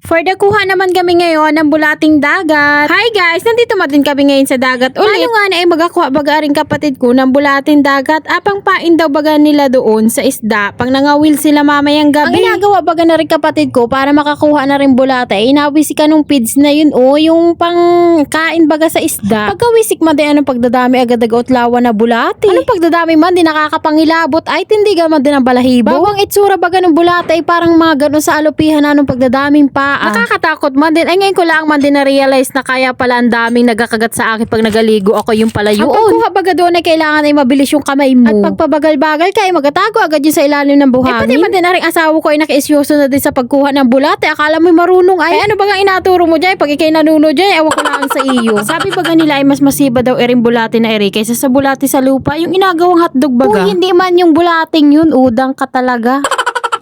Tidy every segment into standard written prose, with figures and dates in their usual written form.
For the kuha naman kami ngayon ng bulating dagat. Hi guys, nandito din kami ngayon sa dagat ulit. Ano nga na ay magakuha baga rin kapatid ko ng bulating dagat. Apang pain daw baga nila doon sa isda. Pang nangawil sila mamayang gabi. Ang ginagawa baga na rin kapatid ko para makakuha na rin bulate. Inawisik ka nung pids na yun yung pang kain baga sa isda. Pagkawisik man din anong pagdadami agad-agad lawan na bulate. Anong pagdadami man din nakakapangilabot ay tindigan man din ang balahibo. Bago ang itsura baga ng bulate ay parang mga ganun sa alupihan anong pagdadaming pa. Nakakatakot man din. Ay ngayon ko lang man din na-realize na kaya pala ang daming nagakagat sa akin pag nagaligo ako yung pala yun. Ang pagkuha baga doon ay kailangan ay mabilis yung kamay mo. At pagpabagal-bagal ka ay magatago agad yun sa ilalim ng buhangin. Pati man din na rin asawa ko ay nakiisyoso na din sa pagkuha ng bulate. Akala mo marunong ay ano bagang inaturo mo dyan? Pag ikay nanuno dyan, ewan ko lang sa iyo. Sabi baga nila ay mas masiba daw erin bulate na eri kaysa sa bulate sa lupa. Yung inagawang hotdog baga. Hindi man yung bulating yun, udang ka talaga.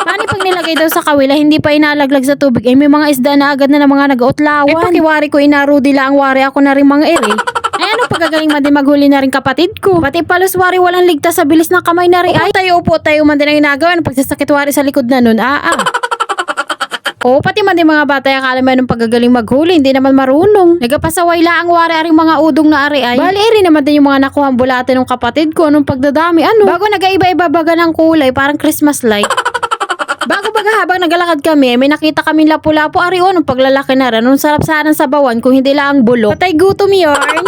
Paano pag nilagay daw sa kawila, hindi pa inalaglag sa tubig, ay may mga isda na agad na mga nag-outlawan. Eh pakiwari ko inarudila ang wari ako na rin mga ere. Ay ano pagagaling man din maghuli na rin kapatid ko. Pati paluswari walang ligtas sa bilis ng kamay na rin. Ay upo tayo man din ang ginagawa ng pagsasakit wari sa likod na nun. Oo, pati man din mga bata akala mo nung pagagaling maghuli, hindi naman marunong. Nagapasaway la ang wari aring mga udong na ari ay. Bali rin naman din yung mga nakuhang bulate ng kapatid ko nung pagdadami. Bago nagaiba-iba baga ng kulay, parang Christmas light. Bago baga habang nagalakad kami, may nakita kaming lapu-lapu ari nung paglalaki na rin. Nung sarap sana ng sabawan kung hindi lang bulok. Patay gutom yarn.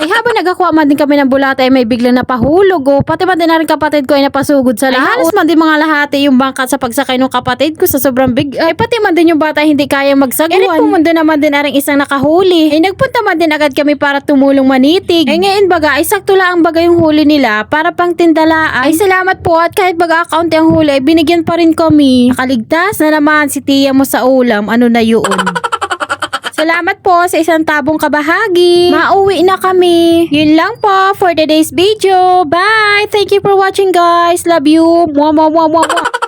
Ay habang nagakuha man din kami ng bulate ay may bigla na pahulog pati man din na rin kapatid ko ay napasugod sa lahat. Halos man din mga lahati yung bangkat sa pagsakay ng kapatid ko sa sobrang big. Ay pati man din yung bata hindi kaya magsagwan. Pumunta naman din na rin isang nakahuli. Ay nagpunta man din agad kami para tumulong manitig. Ay ngayon baga ay sakto lang baga yung huli nila para pang tindalaan. Ay salamat po at kahit baga account yung huli ay binigyan pa rin kami. Nakaligtas na naman si tiya mo sa ulam. Ano na yun? Salamat po sa isang tabong kabahagi. Mauwi na kami. Yun lang po for today's video. Bye! Thank you for watching guys. Love you. Mwah, mwah, mwah, mwah, mwah.